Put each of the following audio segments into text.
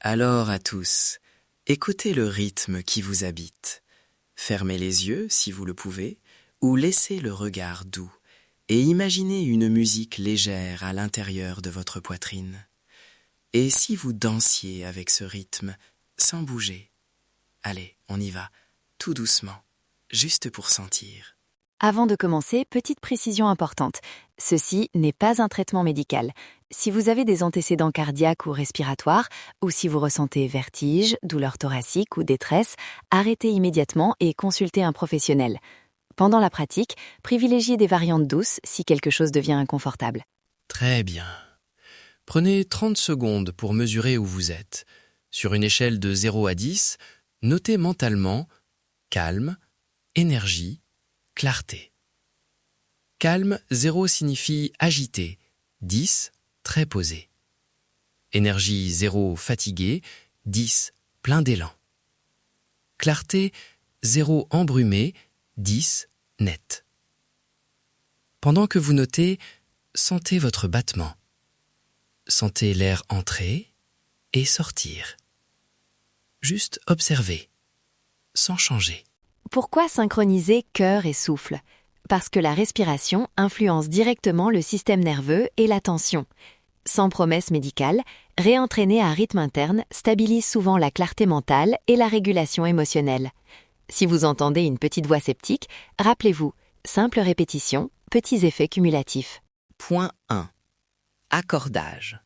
Alors à tous, écoutez le rythme qui vous habite. Fermez les yeux si vous le pouvez, ou laissez le regard doux, et imaginez une musique légère à l'intérieur de votre poitrine. Et si vous dansiez avec ce rythme, sans bouger? Allez, on y va, tout doucement, juste pour sentir. Avant de commencer, petite précision importante. Ceci n'est pas un traitement médical. Si vous avez des antécédents cardiaques ou respiratoires, ou si vous ressentez vertige, douleur thoracique ou détresse, arrêtez immédiatement et consultez un professionnel. Pendant la pratique, privilégiez des variantes douces si quelque chose devient inconfortable. Très bien. Prenez 30 secondes pour mesurer où vous êtes. Sur une échelle de 0 à 10, notez mentalement calme, énergie, clarté. Calme, 0 signifie agité, 10, très posé. Énergie 0, fatigué, 10, plein d'élan. Clarté, 0, embrumé, 10, net. Pendant que vous notez, sentez votre battement. Sentez l'air entrer et sortir. Juste observez, sans changer. Pourquoi synchroniser cœur et souffle? Parce que la respiration influence directement le système nerveux et la tension. Sans promesse médicale, réentraîner à rythme interne stabilise souvent la clarté mentale et la régulation émotionnelle. Si vous entendez une petite voix sceptique, rappelez-vous, simple répétition, petits effets cumulatifs. Point 1. Accordage.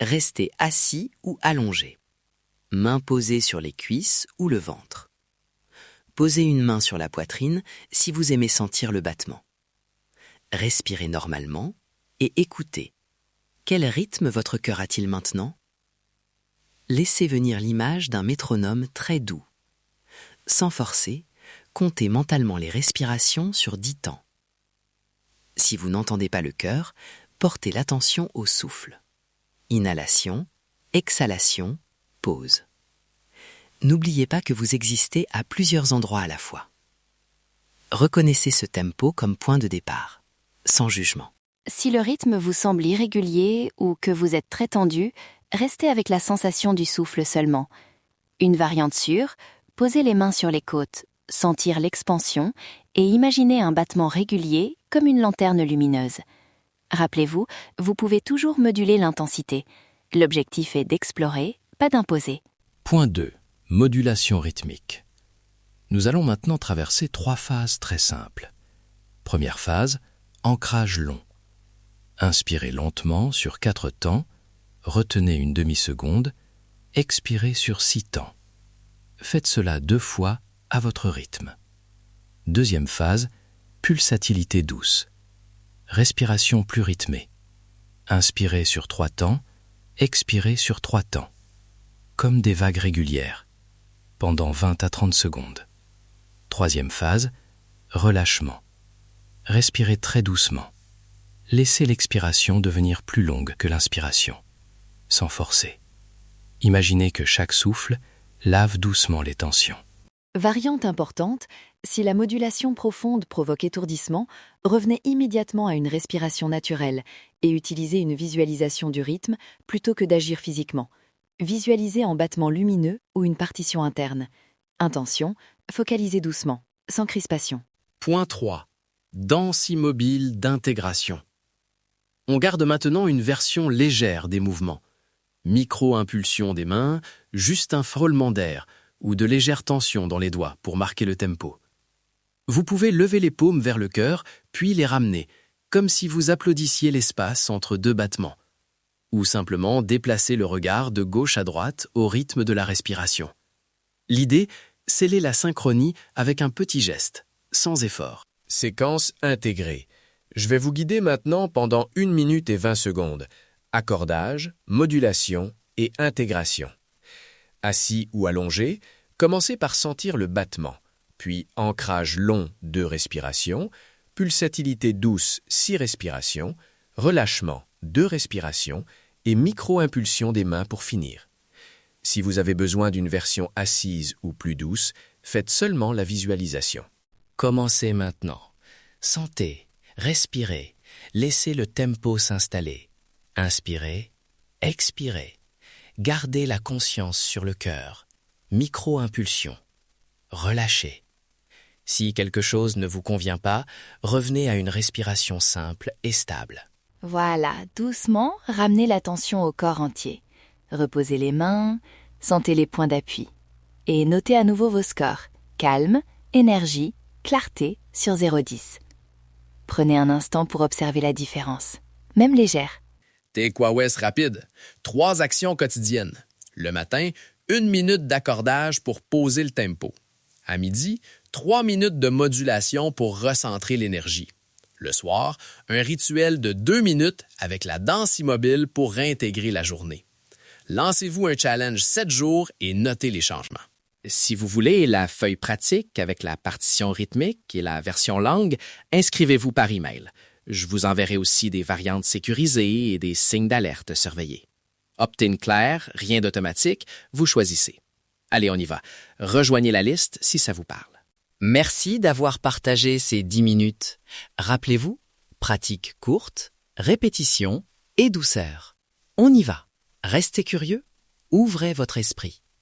Restez assis ou allongé. Mains posées sur les cuisses ou le ventre. Posez une main sur la poitrine si vous aimez sentir le battement. Respirez normalement et écoutez. Quel rythme votre cœur a-t-il maintenant? Laissez venir l'image d'un métronome très doux. Sans forcer, comptez mentalement les respirations sur 10 temps. Si vous n'entendez pas le cœur, portez l'attention au souffle. Inhalation, exhalation, pause. N'oubliez pas que vous existez à plusieurs endroits à la fois. Reconnaissez ce tempo comme point de départ, sans jugement. Si le rythme vous semble irrégulier ou que vous êtes très tendu, restez avec la sensation du souffle seulement. Une variante sûre, posez les mains sur les côtes, sentir l'expansion et imaginez un battement régulier comme une lanterne lumineuse. Rappelez-vous, vous pouvez toujours moduler l'intensité. L'objectif est d'explorer, pas d'imposer. Point 2. Modulation rythmique. Nous allons maintenant traverser 3 phases très simples. Première phase, ancrage long. Inspirez lentement sur 4 temps, retenez une demi-seconde, expirez sur 6 temps. Faites cela 2 fois à votre rythme. Deuxième phase, pulsatilité douce. Respiration plus rythmée. Inspirez sur 3 temps, expirez sur 3 temps. Comme des vagues régulières, pendant 20 à 30 secondes. Troisième phase, relâchement. Respirez très doucement. Laissez l'expiration devenir plus longue que l'inspiration, sans forcer. Imaginez que chaque souffle lave doucement les tensions. Variante importante, si la modulation profonde provoque étourdissement, revenez immédiatement à une respiration naturelle et utilisez une visualisation du rythme plutôt que d'agir physiquement. Visualisez en battement lumineux ou une partition interne. Intention, focalisez doucement, sans crispation. Point 3. Danse immobile d'intégration. On garde maintenant une version légère des mouvements. Micro-impulsion des mains, juste un frôlement d'air ou de légères tensions dans les doigts pour marquer le tempo. Vous pouvez lever les paumes vers le cœur, puis les ramener, comme si vous applaudissiez l'espace entre 2 battements. Ou simplement déplacer le regard de gauche à droite au rythme de la respiration. L'idée, sceller la synchronie avec un petit geste, sans effort. Séquence intégrée. Je vais vous guider maintenant pendant 1 minute et 20 secondes. Accordage, modulation et intégration. Assis ou allongé, commencez par sentir le battement, puis ancrage long 2 respirations, pulsatilité douce 6 respirations, relâchement 2 respirations et micro-impulsion des mains pour finir. Si vous avez besoin d'une version assise ou plus douce, faites seulement la visualisation. Commencez maintenant. Sentez, respirez, laissez le tempo s'installer. Inspirez, expirez. Gardez la conscience sur le cœur. Micro-impulsion. Relâchez. Si quelque chose ne vous convient pas, revenez à une respiration simple et stable. Voilà, doucement, ramenez l'attention au corps entier. Reposez les mains, sentez les points d'appui. Et notez à nouveau vos scores. Calme, énergie, clarté sur 0-10. Prenez un instant pour observer la différence, même légère. TQOS rapide. 3 actions quotidiennes. Le matin, 1 minute d'accordage pour poser le tempo. À midi, 3 minutes de modulation pour recentrer l'énergie. Le soir, un rituel de 2 minutes avec la danse immobile pour réintégrer la journée. Lancez-vous un challenge 7 jours et notez les changements. Si vous voulez la feuille pratique avec la partition rythmique et la version langue, inscrivez-vous par email. Je vous enverrai aussi des variantes sécurisées et des signes d'alerte surveillés. Opt-in clair, rien d'automatique, vous choisissez. Allez, on y va. Rejoignez la liste si ça vous parle. Merci d'avoir partagé ces 10 minutes. Rappelez-vous, pratique courte, répétition et douceur. On y va. Restez curieux, ouvrez votre esprit.